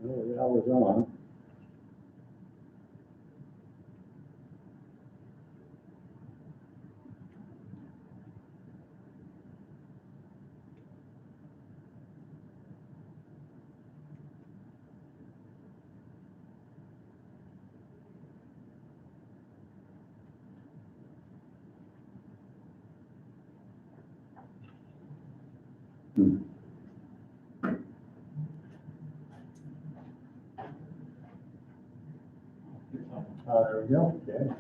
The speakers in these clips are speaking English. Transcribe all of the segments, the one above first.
Oh, that was on. There we go. Okay.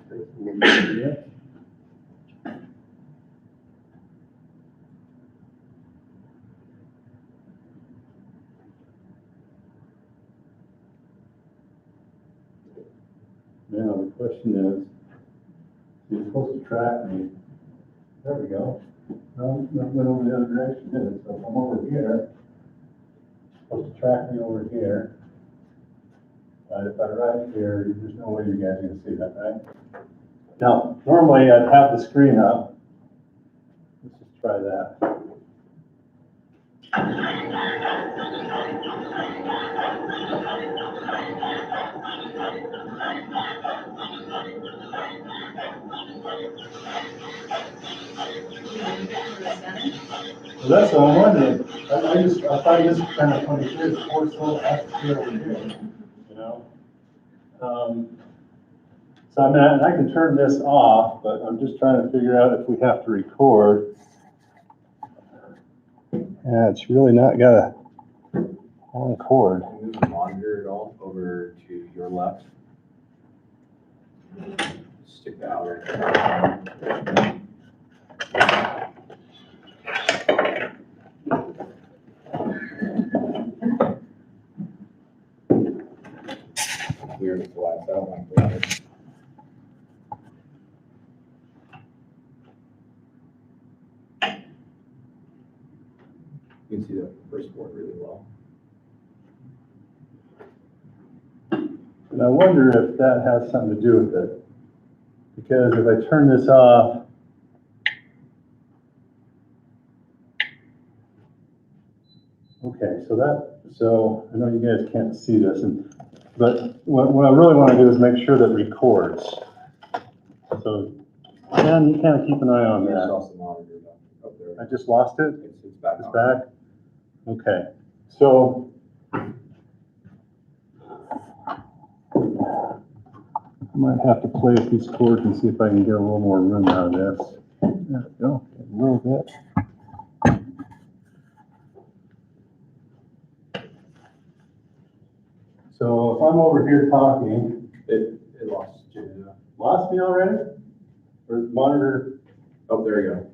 Yeah. Now the question is, you're supposed to track me. There we go. No, not went over the other direction, did it? So if I'm over here, it's supposed to track me over here. If I write here, there's no way you guys are gonna see that, right? Now, normally I'd have the screen up. Let's just try that. Well, that's what I'm wondering. I find this kind of funny too. The force little atmosphere over here, you know? So I mean, I can turn this off, but I'm just trying to figure out if we have to record. Yeah, it's really not got a long cord. Can you move the monitor at all over to your left? Stick that out right. Weird flash. I don't like that. You can see the first board really well. And I wonder if that has something to do with it. Because if I turn this off, okay, so I know you guys can't see this, but what I really want to do is make sure that it records. So, Dan, you kind of keep an eye on There's that. also the monitor up there. I just lost it? It's back It's on. back? Okay, so I might have to play with these chords and see if I can get a little more room out of this. There we go, a little bit. So if I'm over here talking, It lost you. lost me already? Or the monitor? Oh, there you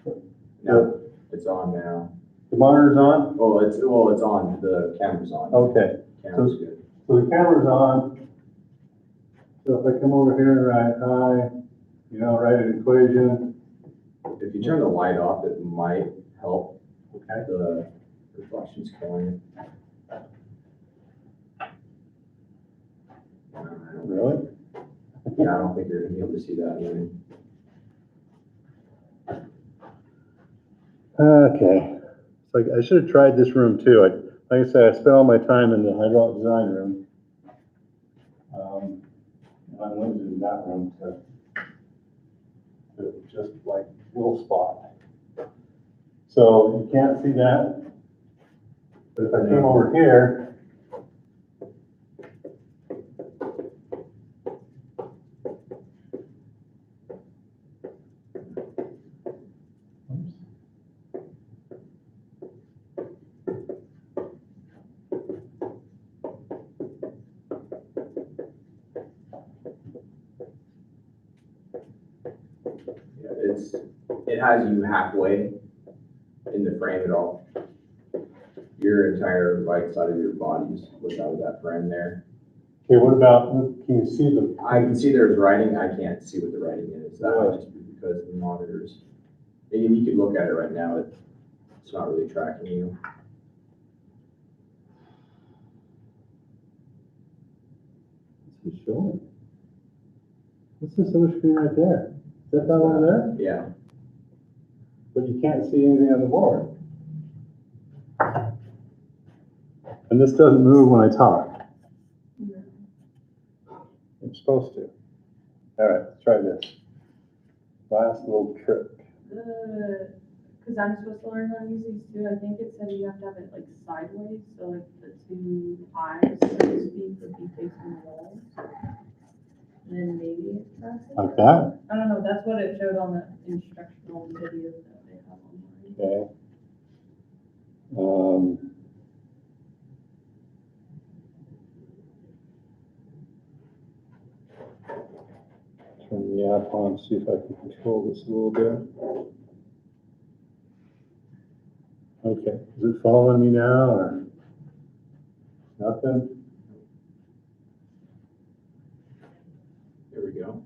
go. Now, it's on now. The monitor's on? Oh, it's on. The camera's on. Okay, Camera's good. so the camera's on. So if I come over here and write hi, you know, write an equation. If you turn the light off, it might help. Okay. The reflections killing it. Really? Yeah, I don't think you're gonna be able to see that anyway. Okay. It's like, I should have tried this room too. Like I said, I spent all my time in the hydraulic design room. I went to that room to just like little spot. So you can't see that. But if I come over here, It has you halfway in the frame at all. Your entire right side of your body's without that frame there. okay, what about, can you see the? I can see there's writing. I can't see what the writing is. That might just be because of the monitors. And you could look at it right now. It's not really tracking you. What's it showing? What's this other screen right there? Is that over there? Yeah. But you can't see anything on the board. And And this doesn't move when I talk. No. It's supposed to. All right, let's try this. Last little trick. Because I'm supposed to learn how to use these too, I think it said you have to have it like sideways, so like the two eyes, so to speak, would be facing the wall. And then maybe it tracks it. Like that? I don't know, that's what it showed on the instructional video that they have online. Okay. Turn the app on, see if I can control this a little bit. Okay, is it following me now or nothing? There we go.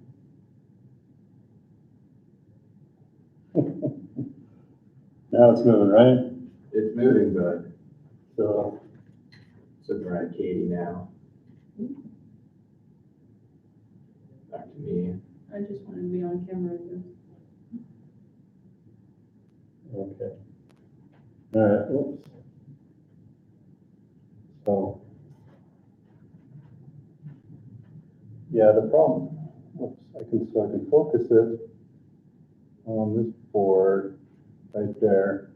Now it's moving, right? It's moving, but So, it's looking right at Katie now. Back to me. I just wanted to be on camera again. okay. All right, whoops. So, yeah, the problem, whoops, so I can focus it on this board right there.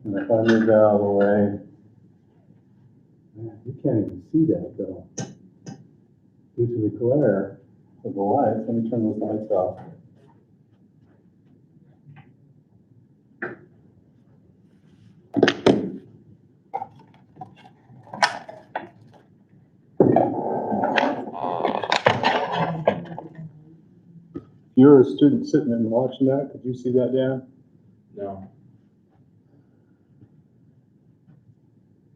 And if I move that out of the way, man, you can't even see that though. Due to the glare of the lights, let me turn those lights off. If you're a student sitting and watching that, could you see that, Dan? No.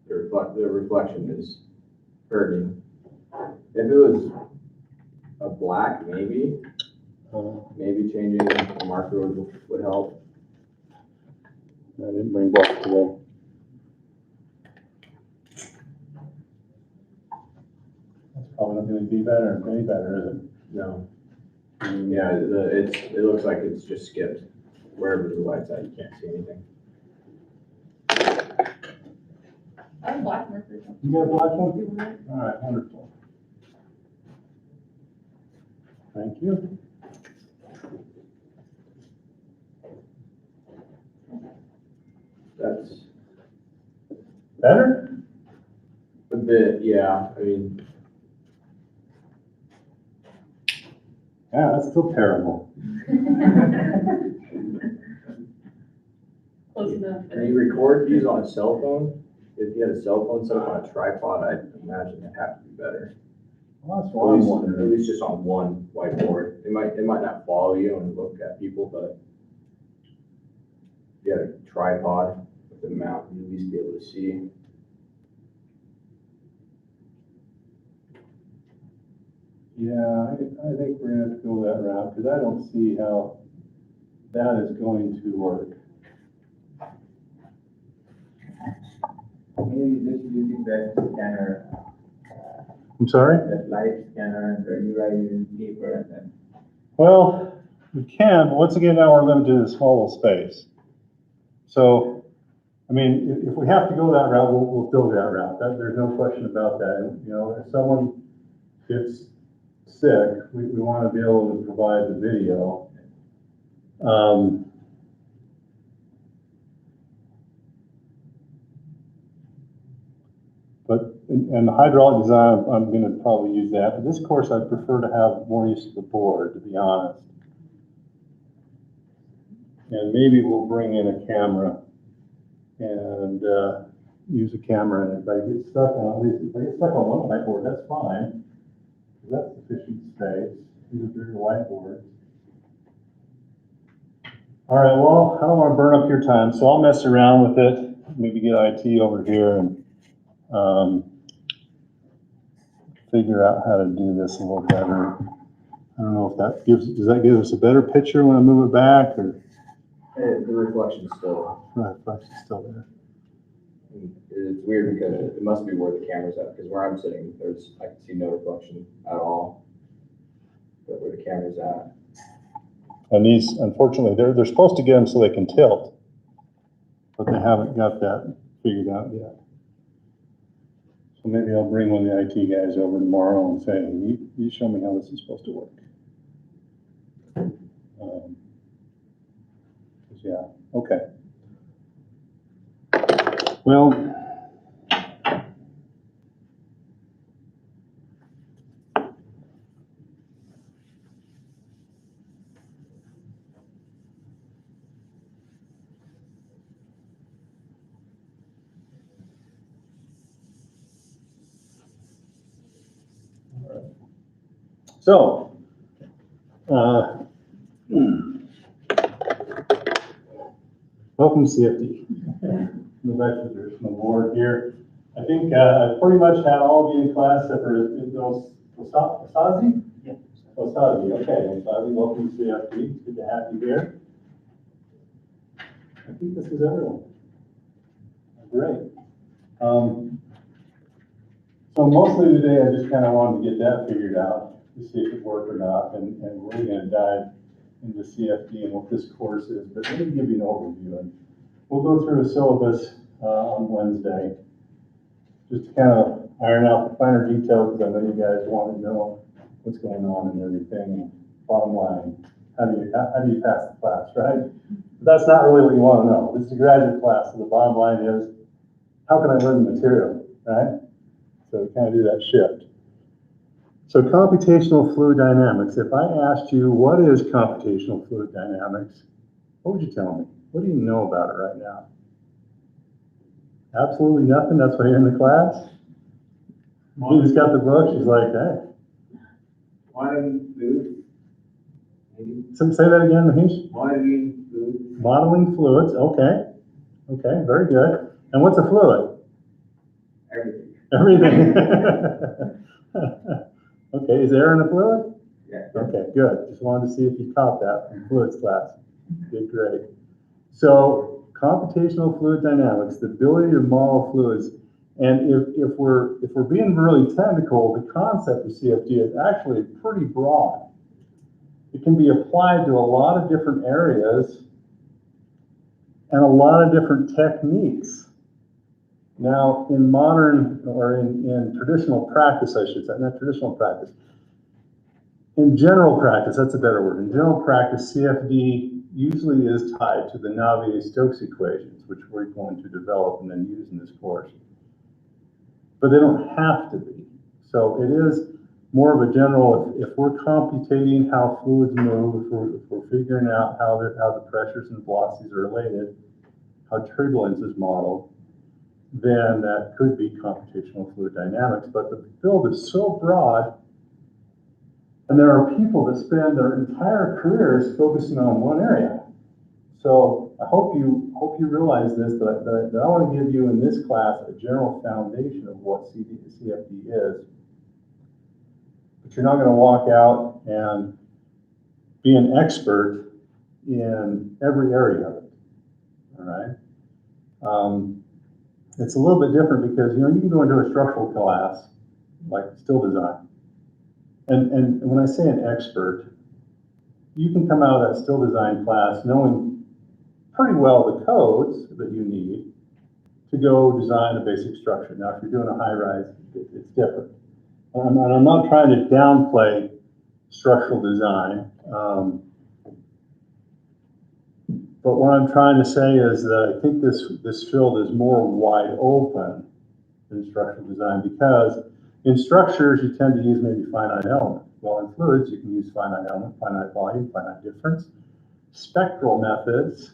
The reflection is hurting. If it was a black, maybe changing the marker would help. I didn't bring black today. That's probably not going to be better, any better, is it? No. Yeah, it looks like it's just skipped. Wherever the light's at, you can't see anything. I have black markers. You got a black one? All right, wonderful. Thank you. That's Better? a bit, yeah. I mean, Yeah, that's still terrible. Close enough. can you record these on a cell phone? If you had a cell phone set up on a tripod, I'd imagine it'd have to be better. Well, that's At what I'm least, wondering. at least just on one whiteboard. It might not follow you and look at people, but if you had a tripod with a mount, you'd at least be able to see. Yeah, I think we're gonna have to go that route, because I don't see how that is going to work. Maybe just using that scanner, I'm sorry? that light scanner, and you are using paper and then. Well, we can, but once again, now we're limited to this small space. So, I mean, if we have to go that route, we'll go that route. There's no question about that. And, you know, if someone gets sick, we want to be able to provide the video. And the hydraulic design, I'm going to probably use that. But this course, I'd prefer to have more use of the board, to be honest. And maybe we'll bring in a camera and use a camera. And if I get stuck on, at least if I get stuck on one whiteboard, that's fine. That's sufficient space. These are bigger whiteboards. All right, well, I don't want to burn up your time, so I'll mess around with it. Maybe get IT over here and figure out how to do this a little better. I don't know if does that give us a better picture when I move it back, or The reflection's still, reflection's still there? it's weird because it must be where the camera's at, because where I'm sitting, I can see no reflection at all. But where the camera's at. And these, unfortunately, they're supposed to get them so they can tilt, but they haven't got that figured out yet. So maybe I'll bring one of the IT guys over tomorrow and say, you show me how this is supposed to work. Yeah, okay. Well, so, welcome CFD. The veterans from the board here. I think I pretty much had all of you in class except for Osazi? Yeah. Osazi, okay. Osazi, welcome to CFD. It's good to have you here. I think this is everyone. Great. So mostly today I just kind of wanted to get that figured out to see if it worked or not, and we're really going to dive into CFD and what this course is, but let me give you an overview. And we'll go through a syllabus on Wednesday, just to kind of iron out the finer details, because I know you guys want to know what's going on and everything. Bottom line, how do you pass the class, right? But that's not really what you want to know. This is a graduate class, so the bottom line is, how can I learn the material, right? So we kind of do that shift. So computational fluid dynamics. If I asked you, what is computational fluid dynamics? What would you tell me? What do you know about it right now? Absolutely nothing. That's why you're in the class. You just got the book. She's like, hey. Modeling fluids. Maybe. So say that again, Mahesh. Modeling fluids. Modeling fluids. Okay. Okay. Very good. And what's a fluid? Everything. Everything. Okay. Is air in a fluid? Yeah. Okay. Good. Just wanted to see if you caught that from fluids class. Good. Great. So computational fluid dynamics, the ability to model fluids. And if we're being really technical, the concept of CFD is actually pretty broad. It can be applied to a lot of different areas and a lot of different techniques. Now, in modern, or in traditional practice, I should say, not traditional practice, in general practice, that's a better word. In general practice, CFD usually is tied to the Navier-Stokes equations, which we're going to develop and then use in this course. But they don't have to be. So it is more of a general, if we're computing how fluids move, if we're figuring out how the pressures and velocities are related, how turbulence is modeled, then that could be computational fluid dynamics. But the field is so broad, and there are people that spend their entire careers focusing on one area. So I hope you realize this, that I want to give you in this class a general foundation of what CFD is. But you're not going to walk out and be an expert in every area of it, all right? It's a little bit different because, you can go into a structural class, like still design. And when I say an expert, you can come out of that still design class knowing pretty well the codes that you need to go design a basic structure. Now, if you're doing a high-rise, it's different. And I'm not trying to downplay structural design, but what I'm trying to say is that I think this field is more wide open than structural design, because in structures, you tend to use maybe finite element. Well, in fluids, you can use finite element, finite volume, finite difference, spectral methods,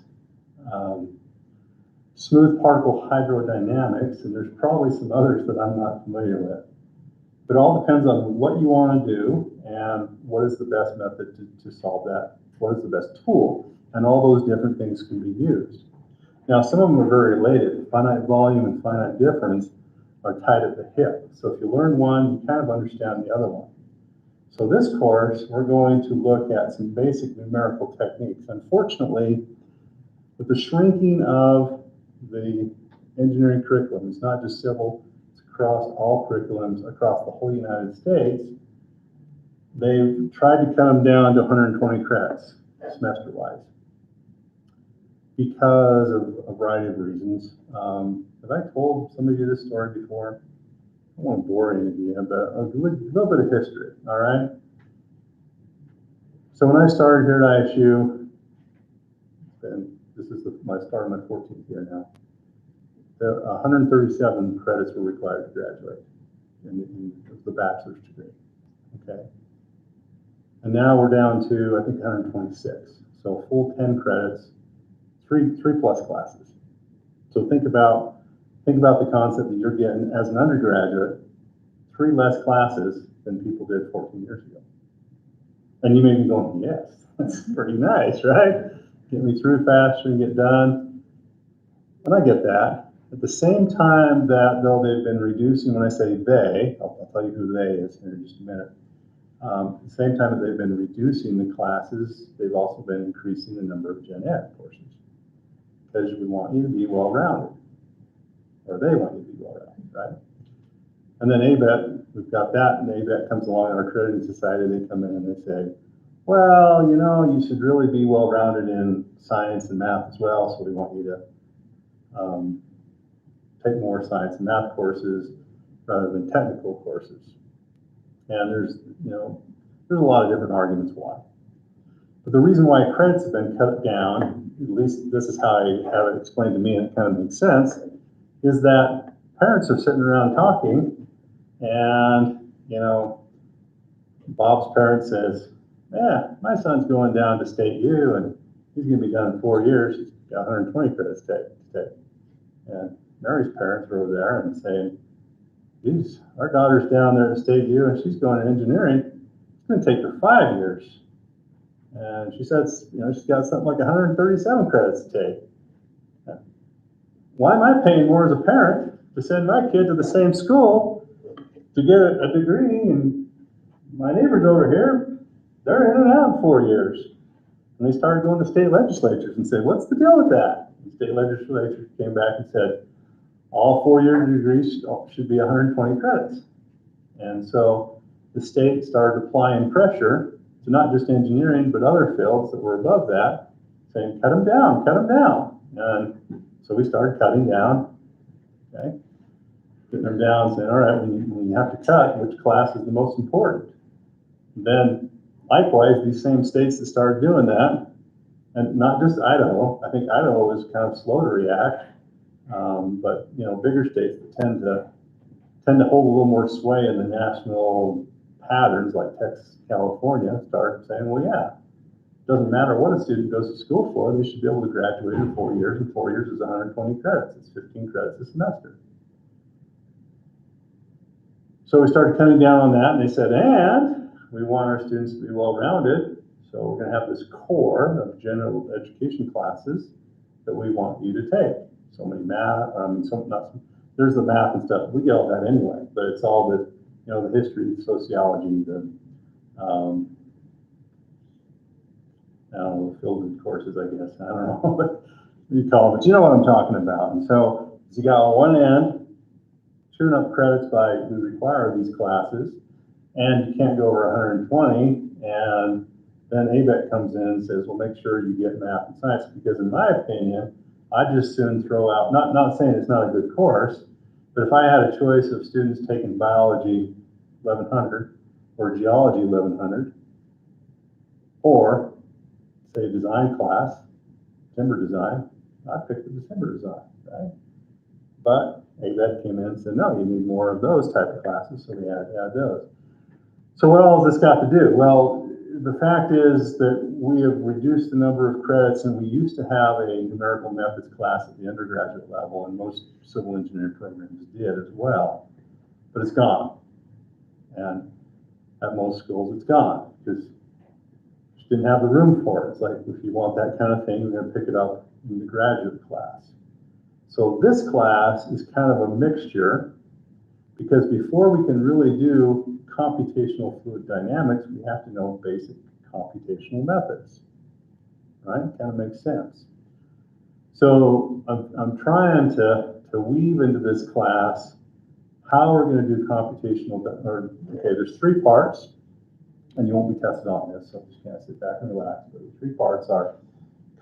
smooth particle hydrodynamics, and there's probably some others that I'm not familiar with. But it all depends on what you want to do and what is the best method to solve that. What is the best tool? And all those different things can be used. Now, some of them are very related. Finite volume and finite difference are tied at the hip. So if you learn one, you kind of understand the other one. So this course, we're going to look at some basic numerical techniques. Unfortunately, with the shrinking of the engineering curriculum, it's not just civil, it's across all curriculums across the whole United States, they've tried to cut them down to 120 credits semester-wise because of a variety of reasons. Have I told some of you this story before? won't bore any of you, but a little bit of history, all right? So when I started here at ISU, and this is my start of my 14th year now, 137 credits were required to graduate in the bachelor's degree, okay? And now we're down to, I think, 126. So a full 10 credits, three plus classes. So think about the concept that you're getting as an undergraduate, 3 less classes than people did 14 years ago. And you may be going, yes, that's pretty nice, right? Get me through faster and get done. And I get that. At the same time that, though, they've been reducing, when I say they, I'll tell you who they is here in just a minute. At the same time that they've been reducing the classes, they've also been increasing the number of gen ed courses. Because we want you to be well-rounded, or they want you to be well-rounded, right? And then ABET, we've got that, and ABET comes along, our accrediting society, they come in and they say, well, you know, you should really be well-rounded in science and math as well, so we want you to take more science and math courses rather than technical courses. And there's a lot of different arguments why. But the reason why credits have been cut down, at least this is how I have it explained to me, and it kind of makes sense, is that parents are sitting around talking, and, you know, Bob's parent says, yeah, my son's going down to State U, and he's going to be done in 4 years. He's got 120 credits to take. And Mary's parents are over there and saying, geez, our daughter's down there at State U, and she's going to engineering. It's going to take her 5 years. And she says, you know, she's got something like 137 credits to take. Why am I paying more as a parent to send my kid to the same school to get a degree? And my neighbors over here, they're in and out in 4 years. And they started going to state legislatures and said, what's the deal with that? And state legislatures came back and said, all 4-year degrees should be 120 credits. And so the state started applying pressure to not just engineering, but other fields that were above that, saying, cut them down, cut them down. And so we started cutting down, okay? Getting them down, saying, all right, when you have to cut, which class is the most important? And then likewise, these same states that started doing that, and not just Idaho, I think Idaho was kind of slow to react, but you know, bigger states that tend to hold a little more sway in the national patterns, like Texas, California, start saying, well, yeah, it doesn't matter what a student goes to school for, they should be able to graduate in 4 years, and 4 years is 120 credits. It's 15 credits a semester. So we started cutting down on that, and they said, and we want our students to be well-rounded, so we're going to have this core of general education classes that we want you to take. So many math, there's the math and stuff. We get all that anyway, but it's all the, you know, the history, sociology, the, I don't know, fielded courses, I guess. I don't know what you call them, but you know what I'm talking about. And so you got on one end, sure enough credits we require these classes, and you can't go over 120, and then ABET comes in and says, well, make sure you get math and science, because in my opinion, I'd just soon throw out, not saying it's not a good course, but if I had a choice of students taking biology 1100 or geology 1100, or say design class, timber design, I'd pick the timber design, right? But ABET came in and said, no, you need more of those type of classes, so we had to add those. So what all has this got to do? Well, the fact is that we have reduced the number of credits, and we used to have a numerical methods class at the undergraduate level, and most civil engineering programs did as well, but it's gone. And at most schools, it's gone, because you didn't have the room for it. It's like, if you want that kind of thing, you're going to pick it up in the graduate class. So this class is kind of a mixture, because before we can really do computational fluid dynamics, we have to know basic computational methods, right? Kind of makes sense. So I'm trying to weave into this class how we're going to do computational, okay, there's 3 parts, and you won't be tested on this, so just kind of sit back and relax, but the 3 parts are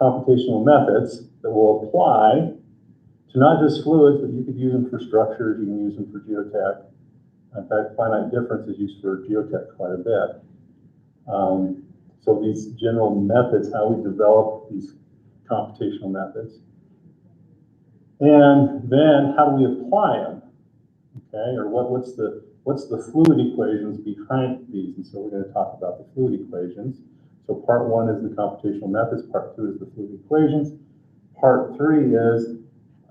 computational methods that will apply to not just fluids, but you could use them for structures, you can use them for geotech, In fact, finite difference is used for geotech quite a bit. So these general methods, how we develop these computational methods. And then how do we apply them? Okay, or what's the fluid equations behind these? And so we're going to talk about the fluid equations. So part 1 is the computational methods, part 2 is the fluid equations. Part 3 is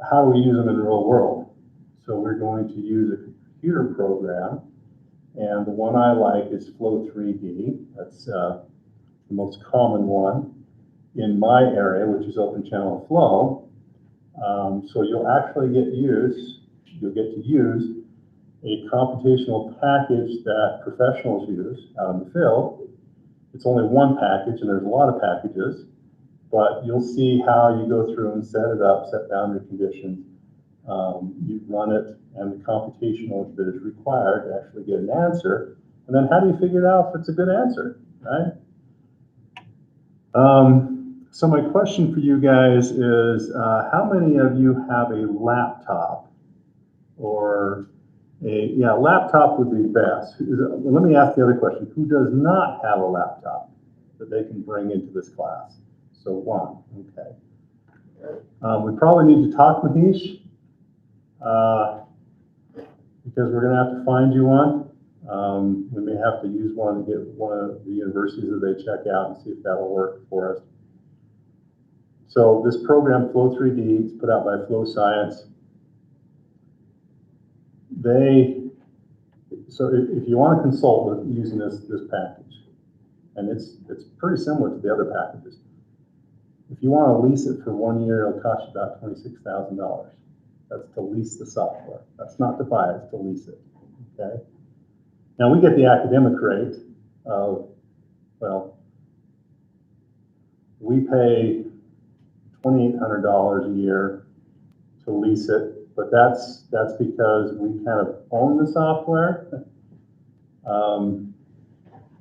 how do we use them in the real world? So we're going to use a computer program, and the one I like is Flow3D. That's the most common one in my area, which is Open Channel Flow. So you'll get to use a computational package that professionals use out in the field. It's only one package, and there's a lot of packages, but you'll see how you go through and set it up, set boundary conditions. You run it, and the computational that is required to actually get an answer. And then how do you figure out if it's a good answer, right? So my question for you guys is, how many of you have a laptop? Or laptop would be best. Let me ask the other question. Who does not have a laptop that they can bring into this class? So one, okay. We probably need to talk, Mahesh, because we're gonna have to find you one. We may have to use one to get one of the universities that they check out and see if that'll work for us. So this program, Flow3D, is put out by Flow Science. So if you want to consult with using this package, and it's pretty similar to the other packages. If you want to lease it for 1 year, it'll cost you about $26,000. That's to lease the software. That's not to buy it, it's to lease it, okay? Now we get the academic rate of, well, we pay $2,800 a year to lease it. But that's because we kind of own the software.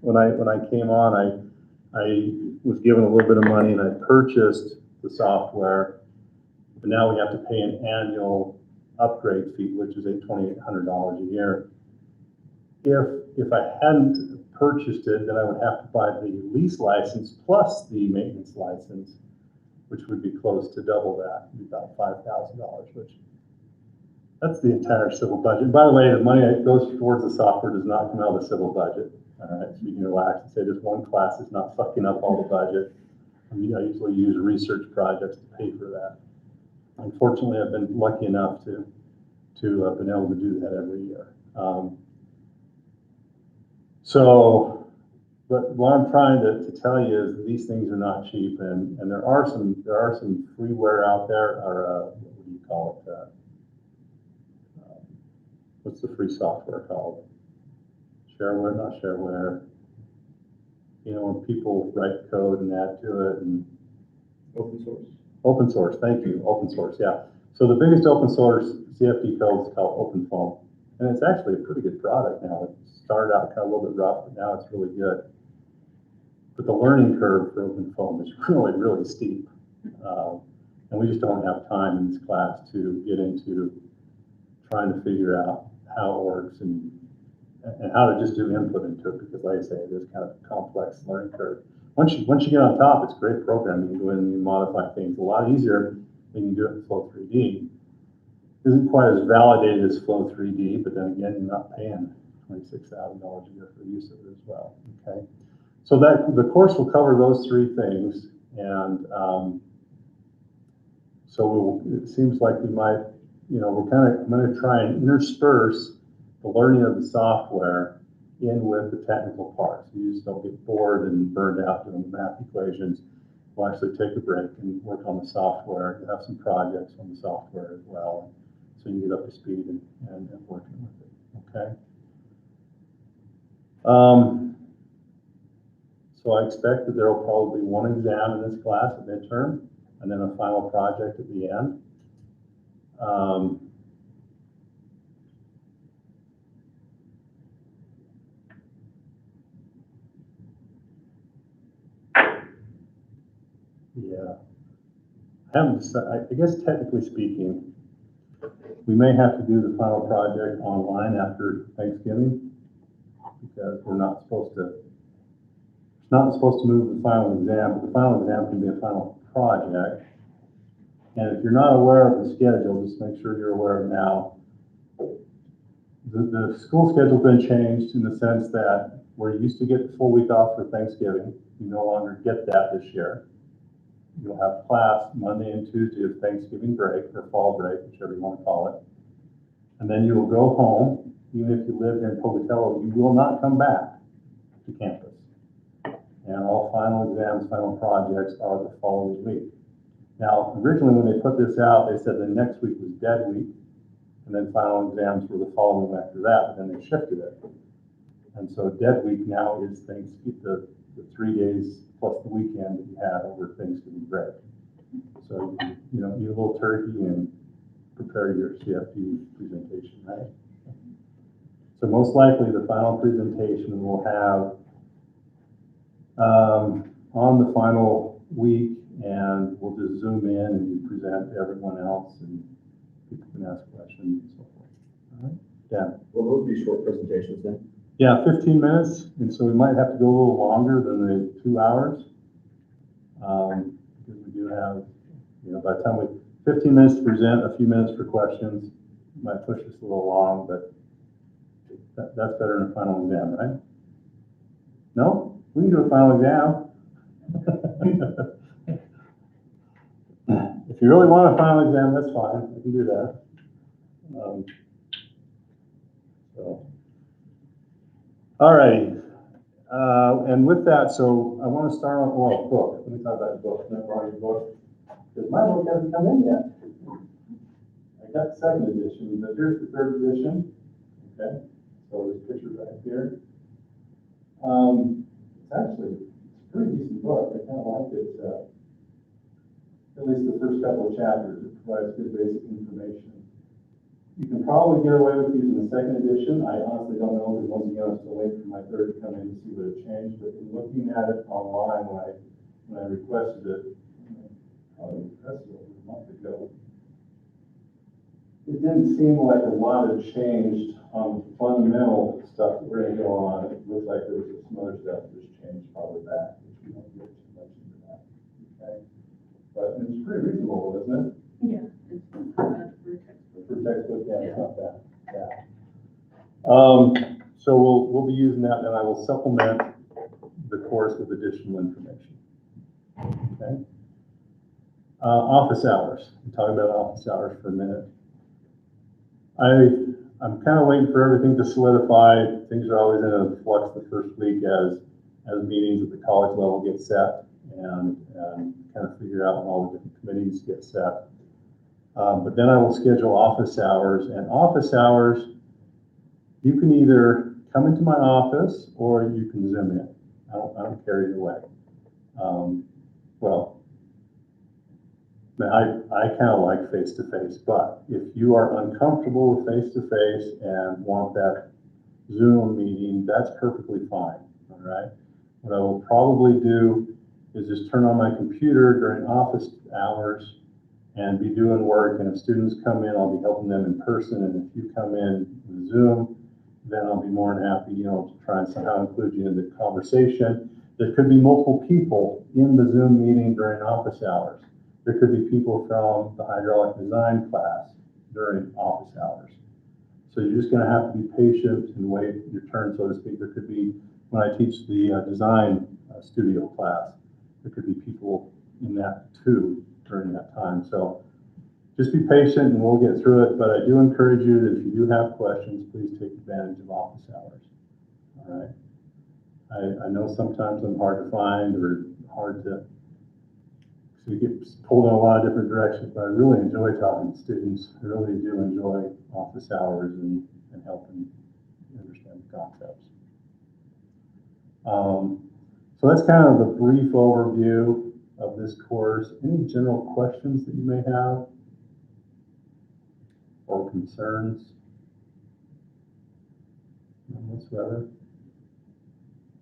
When I came on, I was given a little bit of money and I purchased the software. But now we have to pay an annual upgrade fee, which is $2,800 a year. If I hadn't purchased it, then I would have to buy the lease license plus the maintenance license, which would be close to double that, about $5,000, which. That's the entire civil budget. By the way, the money that goes towards the software does not come out of the civil budget. All right, so you can relax and say this one class is not fucking up all the budget. I usually use research projects to pay for that. Unfortunately, I've been lucky enough to have been able to do that every year. But what I'm trying to tell you is these things are not cheap, and there are some freeware out there, or what do you call it? What's the free software called? Shareware, not shareware. You know, when people write code and add to it, and Open source. open source. Thank you, open source. Yeah. So the biggest open source CFD code is called OpenFOAM, and it's actually a pretty good product now. It started out kind of a little bit rough, but now it's really good. But the learning curve for OpenFOAM is really, really steep, and we just don't have time in this class to get into trying to figure out how it works and how to just do input into it, because like I say, it is kind of a complex learning curve. Once you get on top, it's a great program. You can go in and you modify things a lot easier than you do it in Flow3D. It isn't quite as validated as Flow3D, but then again, you're not paying $26,000 a year for use of it as well, okay? So that the course will cover those three things, and it seems like we might, I'm going to try and intersperse the learning of the software in with the technical parts. You just don't get bored and burned out doing the math equations. We'll actually take a break and work on the software. You'll have some projects on the software as well, so you can get up to speed and working with it, okay? So I expect that there will probably be one exam in this class at midterm, and then a final project at the end. Yeah, I guess technically speaking, We may have to do the final project online after Thanksgiving, because we're not supposed to, it's not supposed to move the final exam, but the final exam can be a final project. And if you're not aware of the schedule, just make sure you're aware of now. The school schedule's been changed in the sense that where you used to get the full week off for Thanksgiving, you no longer get that this year. You'll have class Monday and Tuesday of Thanksgiving break, or fall break, whichever you want to call it. And then you will go home. Even if you live in Pocatello, you will not come back to campus. And all final exams, final projects are the following week. Now, originally when they put this out, they said the next week was dead week, and then final exams were the following week after that, but then they shifted it. And so dead week now is Thanksgiving, the 3 days plus the weekend that you had over Thanksgiving break. So, you know, eat a little turkey and prepare your CFP presentation, right? So most likely the final presentation will have on the final week, and we'll just zoom in and you present to everyone else and people can ask questions and so forth. All right, Dan? Will those be short presentations then? Yeah, 15 minutes, and so we might have to go a little longer than the 2 hours. Because we do have, you know, by the time 15 minutes to present, a few minutes for questions. Might push this a little long, but that's better than a final exam, right? No? We can do a final exam. If you really want a final exam, that's fine. We can do that. All righty. And with that, so I want to start on, well, book. Let me talk about the book. I've already book. Because my book hasn't come in yet. I got the second edition, but here's the third edition. Okay. So there's pictures right here. It's actually a pretty decent book. I kind of like it. At least the first couple of chapters, it provides good basic information. You can probably get away with using the second edition. I honestly don't know, because once again, I'm still waiting for my third to come in to see what it changed. But in looking at it online when I requested it, probably requested it a month ago, it didn't seem like a lot had changed on the fundamental stuff that we're going to go on. It looked like there was some other stuff that was changed probably back, which we don't get too much into that. Okay, but it's pretty reasonable, isn't it? Yeah, it's not bad for a textbook. For textbook, yeah, it's not bad. Yeah. So we'll be using that, and I will supplement the course with additional information. Okay. Office hours. We'll talk about office hours for a minute. I'm kind of waiting for everything to solidify. Things are always in a flux the first week as meetings at the college level get set and kind of figure out when all the different committees get set. But then I will schedule office hours, and office hours, you can either come into my office or you can Zoom in. I don't care either way. Well, I kind of like face-to-face, but if you are uncomfortable with face-to-face and want that Zoom meeting, that's perfectly fine, all right? What I will probably do is just turn on my computer during office hours and be doing work, and if students come in, I'll be helping them in person, and if you come in with Zoom, then I'll be more than happy, you know, to try and somehow include you in the conversation. There could be multiple people in the Zoom meeting during office hours. There could be people from the hydraulic design class during office hours. So you're just going to have to be patient and wait your turn, so to speak. There could be, when I teach the design studio class, there could be people in that too during that time. So just be patient and we'll get through it. But I do encourage you that if you do have questions, please take advantage of office hours. All right. I know sometimes I'm hard to find or hard to, so you get pulled in a lot of different directions, but I really enjoy talking to students. I really do enjoy office hours and helping understand the concepts. So that's kind of the brief overview of this course. Any general questions that you may have or concerns? None whatsoever.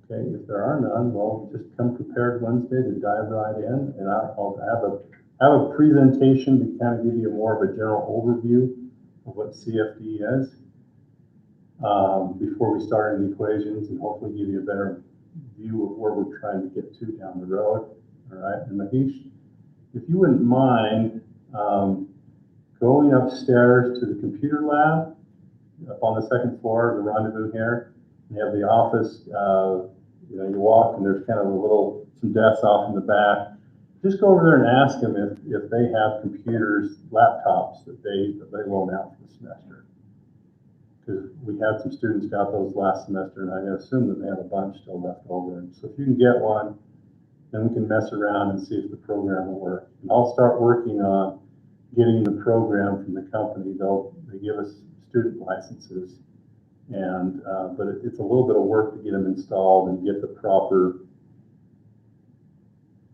Okay, if there are none, well, just come prepared Wednesday to dive right in, and I'll have a presentation to kind of give you more of a general overview of what CFD is before we start any equations, and hopefully give you a better view of where we're trying to get to down the road. All right, and Mahesh, if you wouldn't mind going upstairs to the computer lab up on the second floor, the rendezvous here. You have the office, you know, you walk and there's kind of some desks off in the back. Just go over there and ask them if they have computers, laptops that they loan out for the semester. Because we had some students got those last semester, and I assume that they have a bunch still left over. And so if you can get one, then we can mess around and see if the program will work. And I'll start working on getting the program from the company. They give us student licenses, and but it's a little bit of work to get them installed and get the proper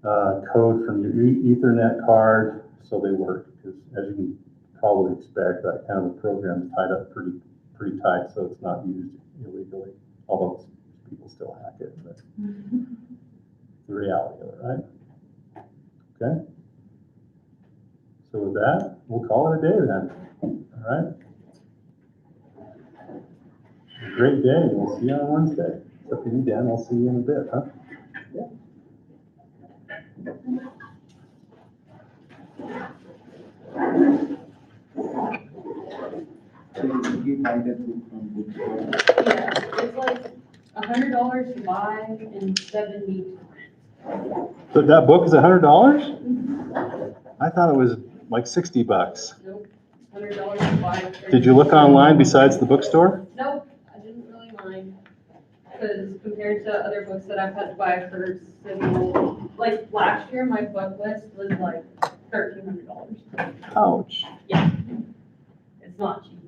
code from your Ethernet card so they work. Because as you can probably expect, that kind of a program is tied up pretty tight, so it's not used illegally. Although people still hack it, but the reality of it, right? Okay. So with that, we'll call it a day then. All right. A great day. We'll see you on Wednesday. Except for you, Dan. I'll see you in a bit, huh? Yeah. So you buy that book from bookstore? Yeah, it's like $100 to buy and 70 to rent. So that book is $100? I thought it was like $60. Nope, $100 to buy. Did you look online besides the bookstore? Nope, I didn't really mind, because compared to other books that I've had to buy for civil, like last year, my book list was like $1,300. Ouch. It's not cheap.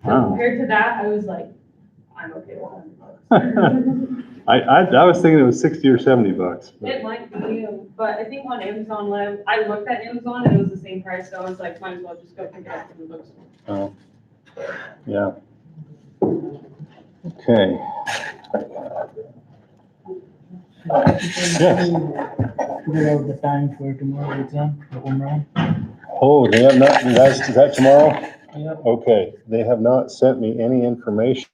So Wow. compared to that, I was like, I'm okay with $100. I was thinking it was $60 or $70. But It might be, but I think on Amazon Live, I looked at Amazon and it was the same price, so I was like, might as well just go pick it up from the bookstore. Oh, yeah. Okay. Yes. Figure out the time for tomorrow exam, the home run. Oh, they have not, is that tomorrow? Yep. Okay, they have not sent me any information